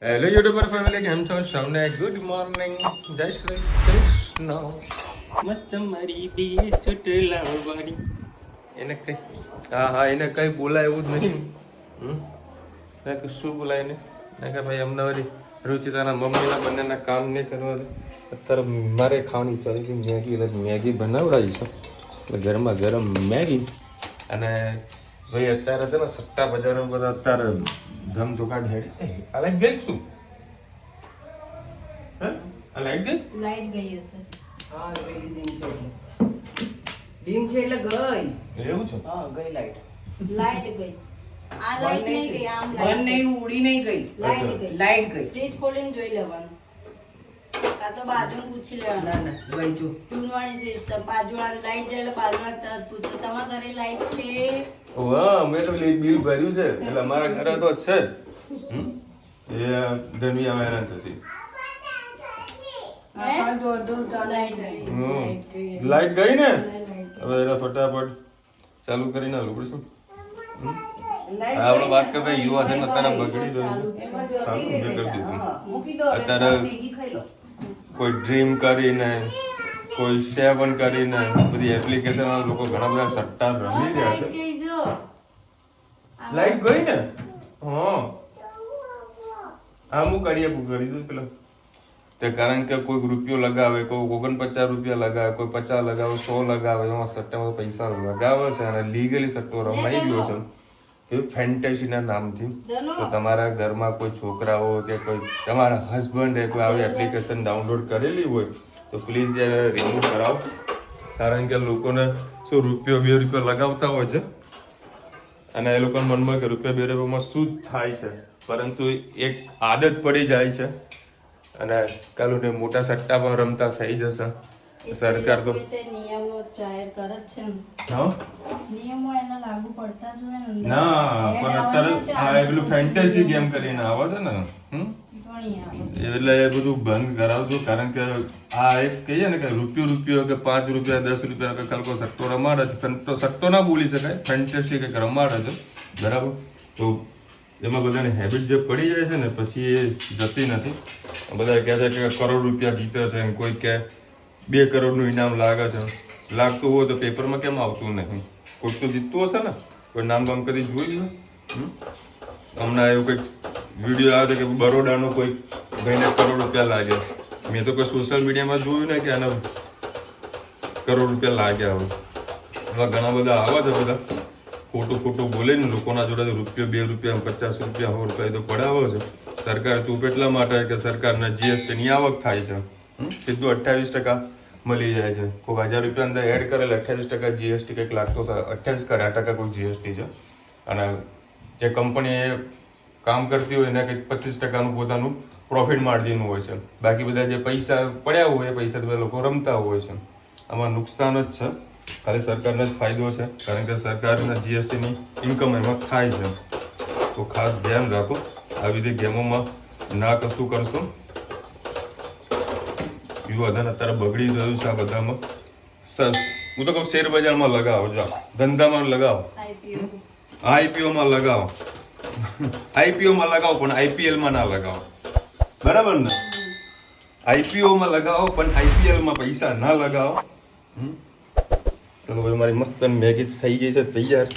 Hello YouTuber family, કેમ છો? સૌને ગુડ મોર્નિંગ, જય શ્રી કૃષ્ણ. મસ્ત મારી બે ચોટલા વાળી એને કઈ એને કઈ બોલાય એવું જ નહીં. શું બોલાય ને કે ભાઈ અમને વળી રુચિતાના મમ્મીના બંનેના કામ નહીં કરવા દે. અત્યારે મારે ખાવાની ચાલી હતી મેગી, એટલે મેગી બનાવડાવી છે એટલે ગરમા ગરમ મેગી. અને ભાઈ અત્યારે છે ને સટ્ટા બજારમાં બધા અત્યારે ધમ દુકાન હેડી આ લાઈટ ગઈ શું? હે આ લાઈટ ગઈ? લાઈટ ગઈ હશે. હા પેલી ડીમ છે એટલે ગઈ. એવું છે? હા ગઈ લાઈટ. લાઈટ ગઈ. આ લાઈટ નહીં ગઈ, આમ બંધ લાઈટ નહીં ઉડી નહીં ગઈ. લાઈટ ગઈ. લાઈટ ગઈ. ફ્રીજ ખોલીને જોઈ લેવાનું. કાં તો બાજુને પૂછી લેવાનું. ના ગઈ જો. ટૂનવાણી સિસ્ટમ, બાજુવાળી લાઈટ જાય એટલે બાજુવાળી તરત પૂછે તમારા ઘરે લાઈટ છે? વાહ, મેં તો બિલ ભર્યું છે એટલે અમારા ઘરે તો છે જ. એ ગરમી આવે એના થશે. હા જો જો લાઈટ ગઈ. લાઈટ ગઈ. લાઈટ ગઈ ને લાઈટ હવે એના ફટાફટ ચાલુ કરીને આલું પડશું. લાઈટ આપણે વાત કરતા યુવા છે ને અત્યારે બગડી રહ્યું છે. એમાં જતી ચાલુ રહી મેં કરી ને. દીધી. હા, મૂકી દો અત્યારે મેગી ખાઈ લો. કોઈ ડ્રીમ કરીને કોઈ સેવન કરીને બધી એપ્લિકેશન લોકો ઘણા બધા સટ્ટા રમી રહ્યા લાઈટ છે. ગઈ જો. લાઈટ ગઈ ને? હા હું કરી દઉં પેલા તે કારણ કે કોઈક રૂપિયો લગાવે, કોઈ 49 રૂપિયા લગાવે, કોઈ 50 લગાવે, 100 લગાવે, એમાં સટ્ટામાં પૈસા લગાવે છે અને લીગલી સટ્ટો રમાઈ ગયો છે એ ફેન્ટેસીના નામથી. તો તમારા ઘરમાં કોઈ છોકરાઓ કે કોઈ તમારા હસબન્ડે કોઈ આવી એપ્લિકેશન ડાઉનલોડ કરેલી હોય તો પ્લીઝ જ્યારે રિમૂવ કરાવો. કારણ કે લોકોને શું રૂપિયો 2 રૂપિયા લગાવતા હોય છે અને એ લોકોના મનમાં કે રૂપિયા 2 રૂપિયામાં શું જ થાય છે, પરંતુ એક આદત પડી જાય છે અને કાલું ને મોટા સટ્ટા પણ રમતા થઈ જશે. સરકાર તો તે નિયમો જાહેર કરે જ છે ને. હા નિયમો એના લાગુ પડતા જ હોય ને. ના પણ અત્યારે આ પેલું ફેન્ટેસી ગેમ કરીને આવે છે ને ઘણી આવે. એટલે એ બધું બંધ કરાવજો. કારણ કે આ એક કહીએ ને કે રૂપિયો કે 5 રૂપિયા 10 રૂપિયા કે કલકો સટ્ટો રમાડે છે. સટ્ટો ના બોલી શકાય, ફેન્ટેસી કંઈક રમાડે છે, બરાબર? તો એમાં બધાને હેબિટ જે પડી જાય છે ને પછી એ જતી નથી. બધા કહે છે કે કરોડ રૂપિયા જીતે છે, કોઈ કે 2 કરોડનું ઇનામ લાગે છે. લાગતું હોય તો પેપરમાં કેમ આવતું નહીં? કોઈક તો જીતતું હશે ને, કોઈ નામ બામ કદી જોયું? હમણાં એવું કંઈક વિડીયો આવે છે કે બરોડાનો કોઈ ભાઈને કરોડ રૂપિયા લાગ્યા. મેં તો કોઈ સોશિયલ મીડિયામાં જોયું ને કે આને કરોડ રૂપિયા લાગ્યા હોય. એવા ઘણા બધા આવા છે, બધા ખોટું બોલે ને લોકોના જોડે રૂપિયો 2 રૂપિયા 50 રૂપિયા 100 રૂપિયા તો પડાવો છે. સરકાર તું એટલા માટે કે સરકારના જીએસટીની આવક થાય છે, સીધું 28% મળી જાય છે. કોઈ 1000 રૂપિયા અંદર એડ કરેલ 28% જીએસટી કંઈક લાગતો 28% કોઈ જીએસટી છે. અને જે કંપની કામ કરતી હોય એને કંઈક 25% પોતાનું પ્રોફિટ માર્જિન હોય છે. બાકી બધા જે પૈસા પડ્યા હોય એ પૈસા બધા લોકો રમતા હોય છે. આમાં નુકસાન જ છે, ખાલી સરકારને જ ફાયદો છે. કારણ કે સરકારના જીએસટીની ઇન્કમ એમાં થાય છે. તો ખાસ ધ્યાન રાખો, આવી રીતે ગેમોમાં ના કશું કરશો. યુવાધન અત્યારે બગડી રહ્યું છે આ બધામાં. સર હું તો કહું શેર બજારમાં લગાવો, જાઓ ધંધામાં લગાવો, આઈપીઓમાં લગાવો, આઈપીઓમાં લગાવો પણ આઈપીએલમાં ના લગાવો, બરાબર ને? આઈપીઓમાં લગાવો પણ આઈપીએલમાં પૈસા ના લગાવો. ચલો ભાઈ, મારી મસ્ત મેગી થઈ ગઈ છે તૈયાર.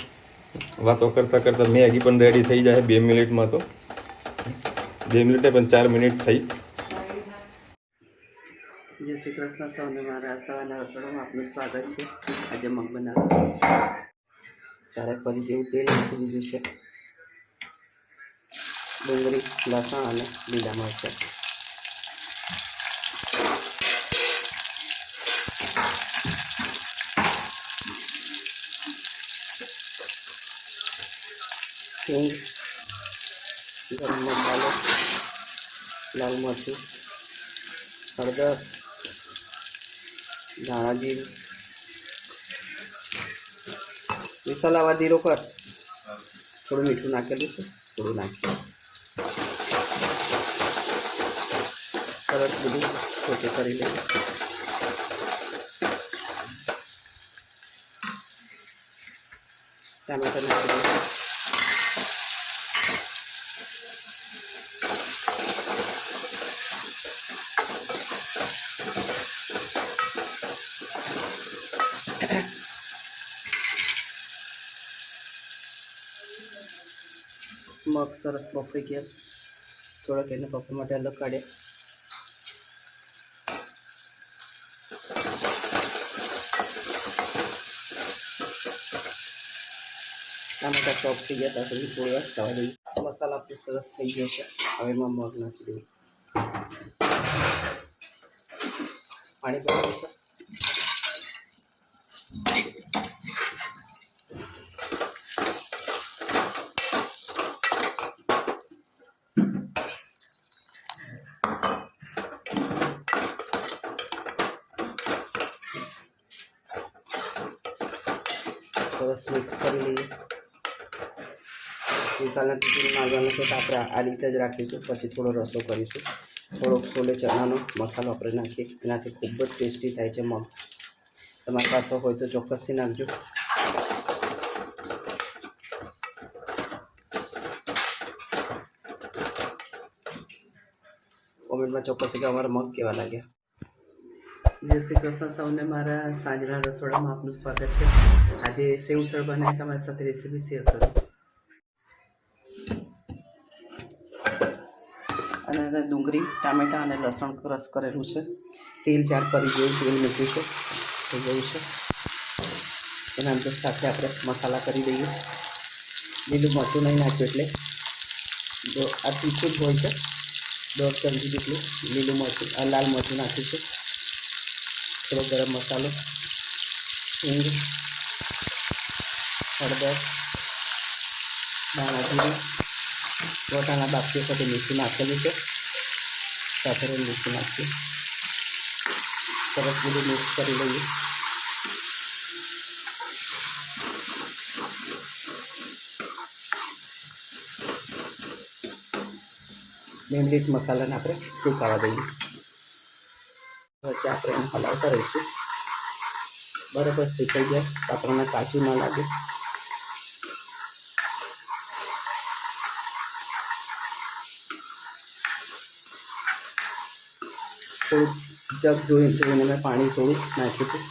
વાતો કરતા કરતા મેગી પણ રેડી થઈ જાય 2 મિનિટમાં. તો 2 મિનિટે પણ 4 મિનિટ થઈ. જય શ્રી કૃષ્ણ સૌને મારા સવારના રસોડામાં આપનું સ્વાગત છે. આજે મગ બનાવ્યો. ચારે ફરી જેવું તેલ નાખી દીધું છે. ડુંગળી, લસણ અને લીલા મરચાં. હિંગ, ગરમ મસાલો, લાલ મરચું, હળદર, ધાણા જીરું, મસાલાવાળા જીરો કર. થોડું મીઠું નાખેલું છે, થોડું નાખીએ. સરસ બધું સોતે કરી લઈએ. ટામેટા નાખી દઈએ. મગ સરસ બફાઈ ગયા છે. થોડાક એને બફવા માટે અલગ કાઢ્યા. ટામેટા ચોપ થઈ ગયા ત્યાં સુધી થોડી વાર થવા દઈએ. મસાલા આપણો સરસ થઈ ગયો છે. હવે એમાં મગ નાખી દઈએ. પાણી પડી છે. સરસ મિક્સ કરી લઈએ. મસાલા ટીચું નાખવાનું છે તો આપણે આ રીતે જ રાખીશું. પછી થોડો રસો કરીશું. થોડોક છોલે ચણાનો મસાલો આપણે નાખીએ. એનાથી ખૂબ જ ટેસ્ટી થાય છે મગ. તમારી પાસે હોય તો ચોક્કસથી નાખજો. કોમેન્ટમાં ચોક્કસ કે અમારા મગ કેવા લાગ્યા. જય શ્રી કૃષ્ણ સૌને. મારા સાંજના રસોડામાં આપનું સ્વાગત છે. આજે સેવ ઉસળ બનાવી તમારી સાથે રેસીપી શેર કરું. અને અંદર ડુંગળી, ટામેટાં અને લસણ ક્રશ કરેલું છે. તેલ 4 પરી જેવું તેલ મૂક્યું છે. થઈ ગયું છે. એના અંદર સાથે આપણે મસાલા કરી દઈએ. લીલું મરચું નહીં નાખ્યું એટલે જો આ તીખું જ હોય છે. 1.5 ચમચી જેટલું લીલું મરચું લાલ મરચું નાખ્યું છે. થોડો ગરમ મસાલો, હિંગ, હળદર, ધાણા જીરું, વટાણા બાફીએ પછી મીઠું નાખેલું છે. સાથે મીઠું નાખીએ. સરસ બધું મિક્સ કરી લઈએ. લીંબલીટ મસાલાને આપણે શેકાવા દઈએ. વચ્ચે આપણે એને હલાવતા રહીશું. બરાબર શેકાઈ જાય તો આપણને કાચું ના લાગે. થોડું જગ જોઈને મેં પાણી થોડું નાખ્યું હતું.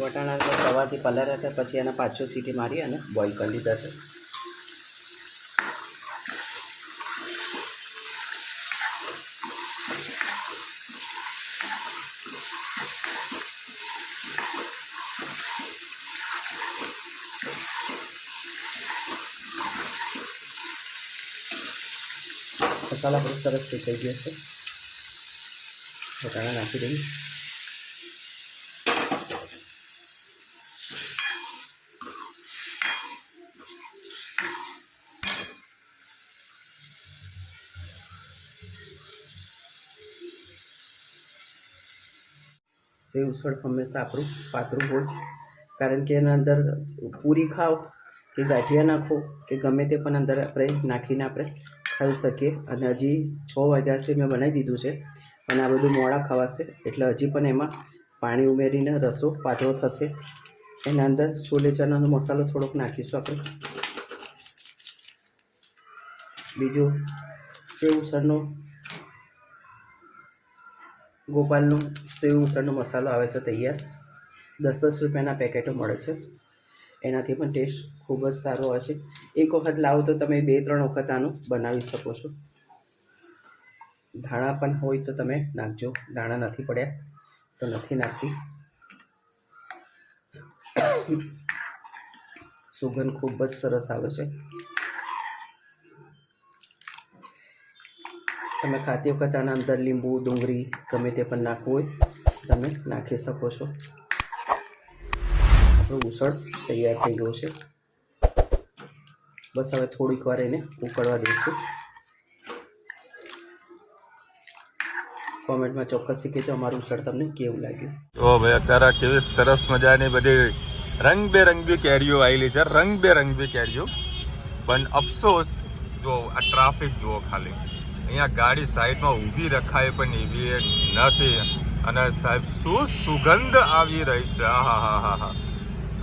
વટાણા તો સવારથી પલાળ્યા હતા. પછી એના પાછો સીટી મારી અને બોઇલ કરી લીધા છે. મસાલા પણ સરસ શેકાઈ ગયો છે. વટાણા નાખી દઈએ. સેવ ઉસળ હંમેશા આપણું પાતળું હોય. કારણ કે એના અંદર પૂરી ખાઓ કે ગાંઠિયા નાખો કે ગમે તે પણ અંદર આપણે નાખીને આપણે ખાઈ શકીએ. અને હજી 6 વાગ્યા છે, મેં બનાવી દીધું છે. અને આ બધું મોડા ખવાશે એટલે હજી પણ એમાં પાણી ઉમેરીને રસો પાતળો થશે. એના અંદર છોલે ચણાનો મસાલો થોડોક નાખીશું આપણે. બીજું સેવ ઉસળનો ગોપાલનો સેવ ઉસળનો મસાલો આવે છે તૈયાર. 10-10 રૂપિયાના પેકેટો મળે છે. એનાથી પણ ટેસ્ટ ખૂબ જ સારો હોય છે. એક વખત લાવો તો તમે 2-3 વખત આનું બનાવી શકો છો. ધાણા પણ હોય તો તમે નાખજો. દાણા નથી પડ્યા તો નથી નાખતી. સુગંધ ખૂબ જ સરસ આવે છે. તમે ખાતી વખત આના અંદર લીંબુ, ડુંગળી ગમે તે પણ નાખવું હોય તમે નાખી શકો છો. આપણું ઉસળ તૈયાર થઈ ગયું છે. બસ હવે થોડીક વાર એને ઉકળવા દઈશું. કોમેન્ટમાં ચોક્કસ કહેજો અમારું ઉસળ તમને કેવું લાગ્યું. તો ભાઈ અત્યારે કેવી સરસ મજાની બધી રંગબેરંગી કેરીઓ આવેલી છે. રંગબેરંગી કેરીઓ. પણ અફસોસ જો આ ટ્રાફિક જુઓ ખાલી. અહીંયા ગાડી સાઈડમાં ઊભી રખાય પણ એવી નથી. અને સાહેબ શું સુગંધ આવી રહી છે. હા હા હા હા.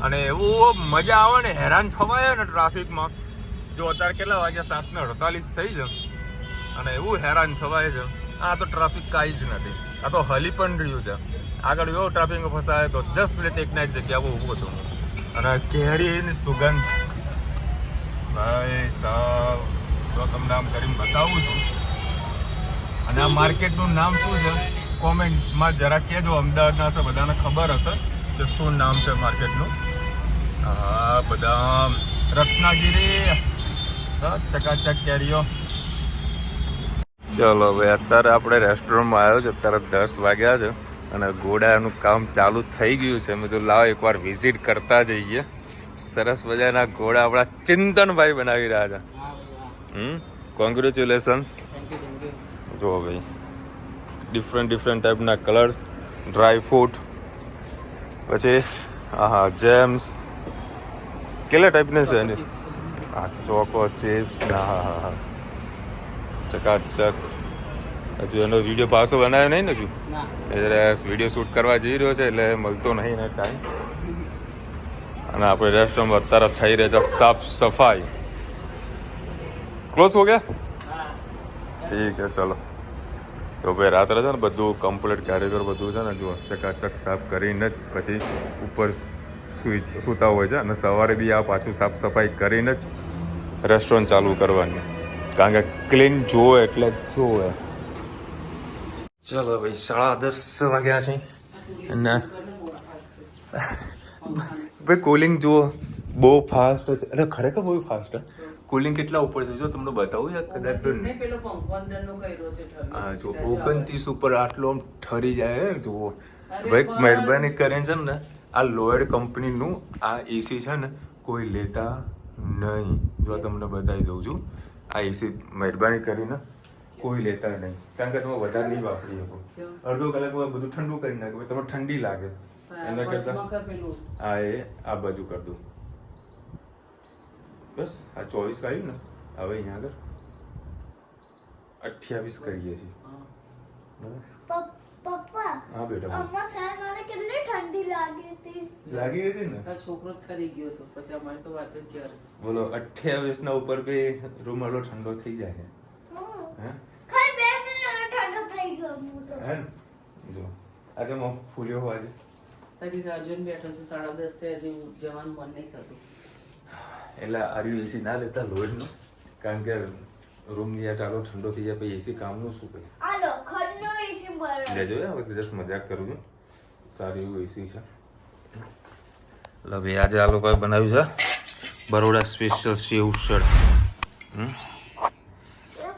અને એવું મજા આવે ને, હેરાન થવાય ને ટ્રાફિકમાં. જો અત્યારે કેટલા વાગ્યા 7:48 થઈ છે અને એવું હેરાન થવાય છે. આ તો ટ્રાફિક કાંઈ જ નથી, આ તો હલી પણ રહ્યું છે. આગળ એવો ટ્રાફિકમાં ફસાય તો 10 મિનિટ એકના એક જગ્યા પર ઊભો હતો અને કેરીની સુગંધ ભાઈ સાહેબ તો તમને આમ કરીને બતાવું છું. અને આ માર્કેટનું નામ શું છે કોમેન્ટમાં જરા કહેજો. અમદાવાદના હશે બધાને ખબર હશે કે શું નામ છે માર્કેટનું. હા બદામ રત્નાગીરી ચકાચક કેરીઓ. ચલો ભાઈ અત્યારે આપણે રેસ્ટોરન્ટમાં આવ્યો છે. અત્યારે 10 વાગ્યા છે અને ઘોડાનું કામ ચાલુ થઈ ગયું છે. મેં તો લાવો એકવાર વિઝિટ કરતા જઈએ. સરસ મજાના ઘોડા આપણા ચિંતનભાઈ બનાવી રહ્યા છે. કોંગ્રેચ્યુલેશન્સ. જો ભાઈ ડિફરન્ટ ટાઈપના કલર્સ, ડ્રાય ફ્રૂટ, પછી હા જેમ્સ, કેટલા ટાઈપના છે એની? હા ચોકો ચિપ્સ, હા ચકાચક. હજુ એનો વિડીયો પાછો બનાવ્યો નહીં ને હજુ, એટલે વિડીયો શૂટ કરવા જઈ રહ્યો છે એટલે મળતો નહીં ને ટાઈમ. અને આપણે રેસ્ટોરન્ટમાં અત્યારે થઈ રહી છે સાફ સફાઈ. ક્લોઝ હો ગયા? ઠીક હે ચલો. તો ભાઈ રાત્રે છે ને બધું કમ્પ્લીટ કારીગર બધું છે ને જો ચકાચક સાફ કરીને જ પછી ઉપર સૂતા હોય છે. અને સવારે બી આ પાછું સાફ સફાઈ કરીને જ રેસ્ટોરન્ટ ચાલુ કરવાની, કારણ કે ક્લીન જોવે એટલે જોવે. ચલો ભાઈ 10:30 વાગ્યા છે અને ભાઈ કુલિંગ જુઓ બહુ ફાસ્ટ છે. એટલે ખરેખર બહુ ફાસ્ટ છે. કુલિંગ કેટલા ઉપર છે જો તમને બતાવું યાર કદાચ તો હા જો 29 ઉપર આટલો ઠરી જાય જુઓ. ભાઈ મહેરબાની કરીને છે ને આ લોયડ કંપનીનું આ એસી છે ને કોઈ લેતા નહીં. જો તમને બતાવી દઉં છું આ એસી મહેરબાની કરીને કોઈ લેતા નહીં, કારણ કે તમે વધારે નહીં વાપરી શકો. અડધો કલાકમાં બધું ઠંડુ કરી નાખે, તમને ઠંડી લાગે એના કરતા આ બાજુ કરી દઉં. બસ આ 24 આવ્યું ને, હવે અહીંયા આગળ 28 કરીએ છીએ. પપ્પા હા બેટા અમ્મા સાહેબ મને કેટલી ઠંડી લાગી હતી ને. છોકરો ઠરી ગયો હતો પછી અમારે તો વાત જ ક્યારે. બોલો 28 ના ઉપર બે રૂમ આલો ઠંડો થઈ જાય હે. ખાલી 2 મિનિટ ઠંડો થઈ ગયો હું તો. હે જો આજે મો ફૂલ્યો હો આજે. તારી રાજન બેઠો છે 10:30 થી હજી જવાનું મન નહીં થતું. એટલે આર્યુ એસી ના લેતા લોડનો, કારણ કે રૂમ ની આટલો ઠંડો થઈ જાય પછી એસી કામનું શું કરે. આ લોખંડનો એસી બરાબર લેજો યાર, જસ્ટ મજાક કરું છું. સારું એવું એસી છે. લો ભાઈ આજે આ લોકોએ બનાવ્યું છે બરોડા સ્પેશિયલ સેવ ઉસળ.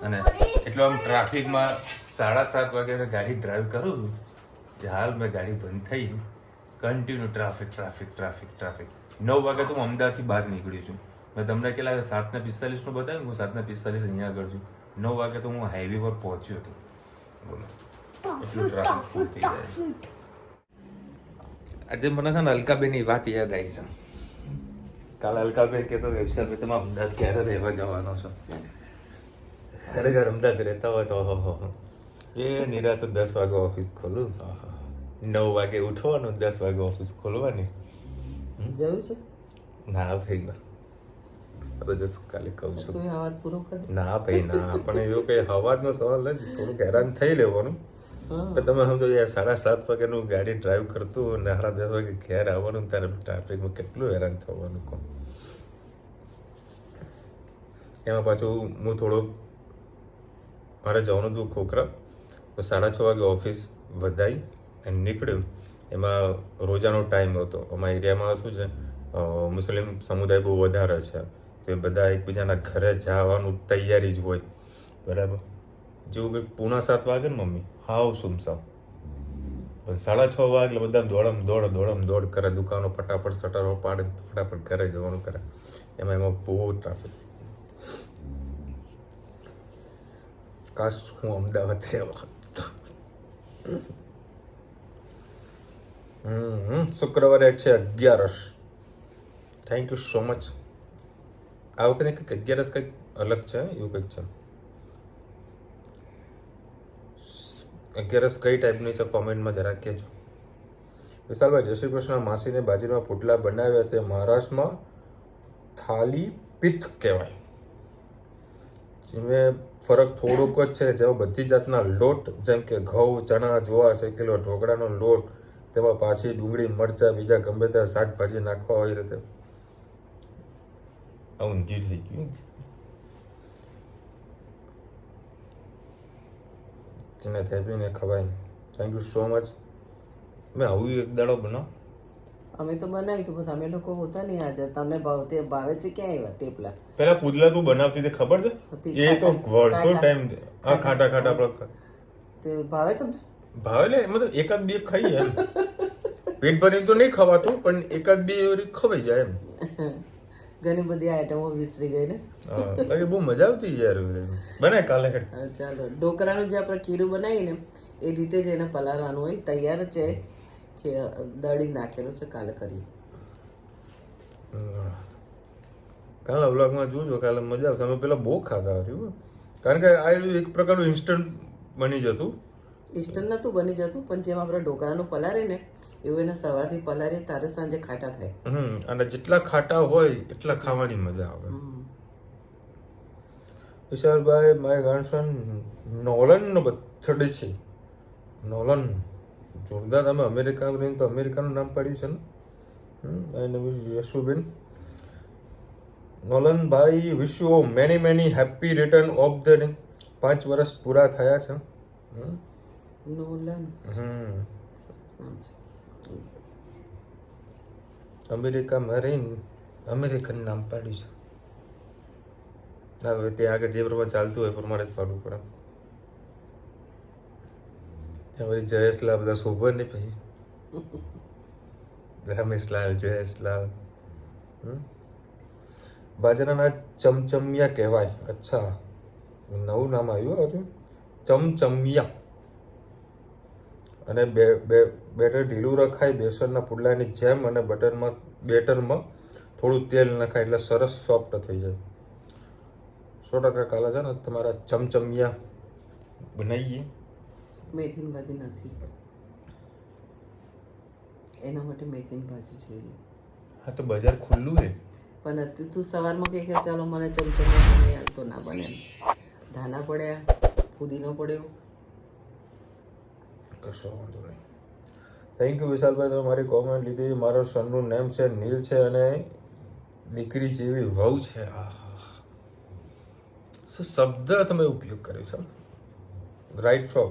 અને એટલો આમ ટ્રાફિકમાં 7:30 વાગે ગાડી ડ્રાઈવ કરું છું. હાલ મેં ગાડી બંધ થઈ, કન્ટિન્યુ ટ્રાફિક 9 વાગે તો હું અમદાવાદથી બહાર નીકળ્યું છું. મેં તમને કેટલા 7:45 નું બતાવ્યું, હું 7:45 અહીંયા આગળ છું. 9 વાગે તો હું હાઈવે પર પહોંચ્યો હતો. બોલો એટલું ટ્રાફિક ફૂલ થઈ જાય. આજે મને છે ને અલકાબેનની વાત યાદ આવી છે. કાલે અલકાબેન કહેતો વ્યવસાય તમે અમદાવાદ ક્યારે રહેવા જવાનો છો? ખરેખર અમદાવાદ રહેતા હોય તો એ નિરાતે 10 વાગે ઓફિસ ખોલું, 9 વાગે ઉઠવાનું, 10 વાગે ઓફિસ ખોલવાની. જવું છે ના ભાઈ ના, બસ ખાલી કહું છું. તો આ વાત પૂરો કર. ના ભાઈ ના, પણ એવો કઈ હવારનો સવાલ નથી, થોડુંક હેરાન થઈ લેવાનું. પણ તમે સમજો યાર 7:30 વાગ્યાનું ગાડી ડ્રાઈવ કરતું અને 10:30 વાગે ઘેર આવવાનું, ત્યારે ટ્રાફિકમાં કેટલું હેરાન થવાનું કોણ. એમાં પાછું હું થોડોક મારે જવાનું હતું ખોખરા, તો 6:30 વાગે ઓફિસ વધાઈ અને નીકળ્યું. એમાં રોજાનો ટાઈમ હતો. અમારા એરિયામાં શું છે મુસ્લિમ સમુદાય બહુ વધારે છે, તો એ બધા એકબીજાના ઘરે જવાનું તૈયારી જ હોય બરાબર. જેવું કંઈક 6:45 વાગે ને મમ્મી હાવ સુમસામ, પણ 6:30 વાગે એટલે બધા દોડ કરે, દુકાનો ફટાફટ શટરો પાડે, ફટાફટ ઘરે જવાનું કરે. એમાં બહુ ટ્રાફિક. કાશ હું અમદાવાદ રહેવા. શુક્રવારે છે 11. Thank you so much. આ વખતે કંઈક 11 કંઈક અલગ છે, એવું કંઈક છે. 11 કઈ ટાઈપની છે કોમેન્ટમાં જરા કહેજો. વિશાલભાઈ જય શ્રી કૃષ્ણ. માસીને બાજરીમાં પુડલા બનાવ્યા તે મહારાષ્ટ્રમાં થાલી પિત્ત કહેવાય. જેમાં ફરક થોડોક જ છે. જેમાં બધી જાતના લોટ, જેમ કે ઘઉં, ચણા, જુવાર, શેકેલો ઢોકળાનો લોટ, તેમાં પાછી ડુંગળી, મરચાં, બીજા ગમે ત્યાં શાકભાજી નાખવા હોય રીતે ઊંધિયું થઈ ગયું. જેને થેપીને ખવાય. Thank you so much. મેં આવું એક દાડો બનાવ. અમે તો બનાવી હતું પણ તમે લોકો હોતા નહીં હાજર. તમને ભાવે છે ક્યાં આવ્યા ટેપલા? પેલા પુદલા તું બનાવતી હતી ખબર છે? એ તો વર્ષો ટાઈમ આ ખાટા ખાટા આપણે તે ભાવે તમને? ભાવે લે મતલબ એકાદ બે ખાઈ એમ. પેટ ભરીને તો નહીં ખવાતું પણ એકાદ બે એવી ખવાઈ જાય એમ. ઘણી બધી આઈટમો વિસરી ગઈ ને. હા બાકી બહુ મજા આવતી યાર. બને કાલે ચાલો ઢોકળાનું જે આપણે ખીરું બનાવીને એ રીતે જ એને પલાળવાનું હોય. તૈયાર જ છે કે દળી નાખેલું છે. કાલે કરીએ. કાલના વ્લોગમાં જોજો. કાલે મજા આવશે. અમે પેલા બહુ ખાતા હતું કારણ કે આ એક પ્રકારનું ઇન્સ્ટન્ટ બની જતું. ઇન્સ્ટન્ટ નતું બની જતું પણ જેમ આપણે ઢોકળાનું પલાળે ને એવું એને સવારથી પલાળીએ તારે સાંજે ખાટા થાય. અને જેટલા ખાટા હોય એટલા ખાવાની મજા આવે. વિશાલભાઈ માય ગ્રાન્ડસન નોલનનો બર્થડે છે. નોલન જોરદાર. તમે અમેરિકા રહીને તો અમેરિકાનું નામ પાડ્યું છે ને. એન્ડ યશુબેન નોલનભાઈ wish you many many happy return of the day. 5 વર્ષ પૂરા થયા છે. નોલન સરસ નામ છે. અમેરિકામાં રહીને અમેરિકન નામ પાડ્યું છે. હવે ત્યાં આગળ જે પ્રમાણે ચાલતું હોય પ્રમાણે જ પાડવું પડે. ત્યાં પછી જયેશલાલ બધા શોભન ને પછી રમેશલાલ, જયેશલાલ. બાજરાના ચમચમિયા કહેવાય. અચ્છા નવું નામ આવ્યું હતું ચમચમિયા. અને બેટર ઢીલું રખાય બેસનના પુડલાની જેમ અને બેટરમાં થોડું તેલ નખાય એટલે સરસ સોફ્ટ થઈ જાય. 100% કાલે છે ને તમારા ચમચમિયા બનાવીએ. મેથીની ભાજી નથી એના માટે મેથીની ભાજી જોઈએ. હા તો બજાર ખુલ્લું છે પણ તું સવારમાં કહે કે ચાલો મને ચમચમિયા બને યાર તો ના બને. ધાના પડ્યા, ફુદીનો પડ્યો. કશો વાંધો નહીં. થેન્ક યુ વિશાલભાઈ. તમે મારી કોમેન્ટ લીધી. મારો સનનું નેમ છે નીલ છે અને દીકરી જેવી વહુ છે. શું શબ્દ તમે ઉપયોગ કર્યો છે. રાઈટ છો.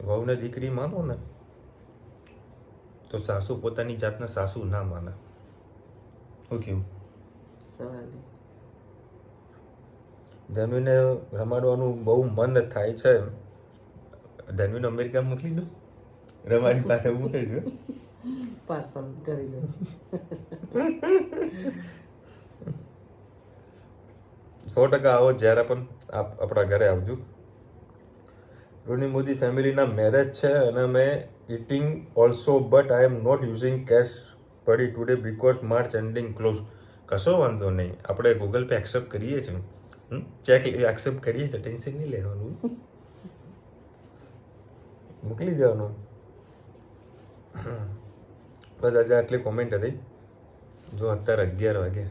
વહુને દીકરી માનો ને તો સાસુ પોતાની જાતને સાસુ ના માને. ઓકે સવારે ધનવીને રમાડવાનું બહુ મન થાય છે. ધનવીને અમેરિકા મોકલી દો. રમાડી પાસે મૂકે છે. પાર્સલ કરી દો. 100% આવો જ્યારે પણ આપણા ઘરે આવજો. રોની મોદી ફેમિલીના મેરેજ છે અને મેં eating also but I am not using cash પડી today because March ending close. કશો વાંધો નહીં. આપણે ગૂગલ પે એક્સેપ્ટ કરીએ છીએ. ચેક એક્સેપ્ટ કરીએ છીએ. ટેન્શન નહીં લેવાનું. મોકલી દેવાનું. બસ આજે આટલી કોમેન્ટ હતી. જો અત્યારે 11 વાગે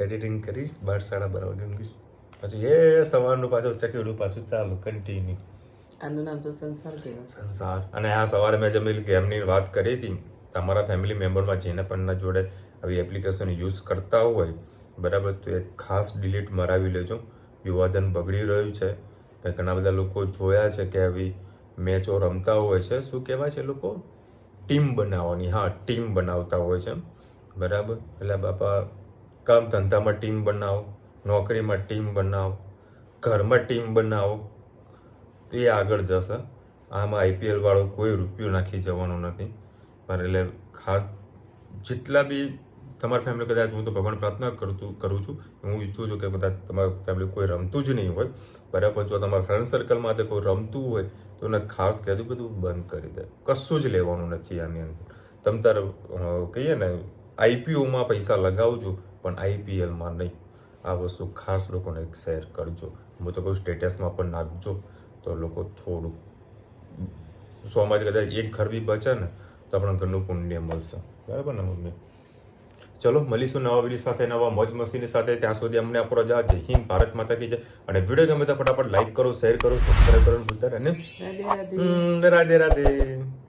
એડિટિંગ કરીશ 12-12:30 વાગે ઊંઘીશ. પછી એ સવારનું પાછું ચકેડું પાછું ચાલુ કન્ટિન્યુ. આનું નામ તો સંસાર કહેવાય. સંસાર. અને આ સવારે મેં જમેલ ગેમની વાત કરી હતી. તમારા ફેમિલી મેમ્બરમાં જેને પણ જોડે આવી એપ્લિકેશન યુઝ કરતા હોય બરાબર તો એ ખાસ ડિલીટ મરાવી લેજો. યુવાધન બગડી રહ્યું છે. મેં ઘણા બધા લોકો જોયા છે કે આવી મેચો રમતા હોય છે. શું કહેવાય છે લોકો? ટીમ બનાવવાની. હા ટીમ બનાવતા હોય છે બરાબર. એટલે બાપા કામ ધંધામાં ટીમ બનાવો, નોકરીમાં ટીમ બનાવો, ઘરમાં ટીમ બનાવો તો એ આગળ જશે. આમાં IPL વાળો કોઈ રૂપિયો નાખી જવાનો નથી. પણ એટલે ખાસ જેટલા બી તમારી ફેમિલી કદાચ હું તો ભગવાન પ્રાર્થના કરું છું હું ઈચ્છું છું કે કદાચ તમારી ફેમિલી કોઈ રમતું જ નહીં હોય બરાબર. જો તમારા ફ્રેન્ડ સર્કલમાં કોઈ રમતું હોય તો એને ખાસ કહેતું બધું બંધ કરી દે. કશું જ લેવાનું નથી આની અંદર. તમે તારે કહીએ ને IPOમાં પૈસા લગાવજો પણ IPLમાં નહીં. આ વસ્તુ ખાસ લોકોને શેર કરજો. હું તો કહું સ્ટેટસમાં પણ નાખજો તો લોકો થોડું 100માં જ કદાચ એક ઘર બી બચે ને તો આપણા ઘરનું પુણ્ય મળશે બરાબર ને મમ્મી. ચલો મળીશું નવા વિડીયો સાથે, નવા મોજ મસ્તીની સાથે. ત્યાં સુધી અમને આપો રજા. જય હિન્દ, ભારત માતા કી જય. અને વિડીયો ગમે તો ફટાફટ લાઈક કરો, શેર કરો, સબસ્ક્રાઈબ કરો ભૂલતા નહીં. રાધે રાધે. રાધે રાધે.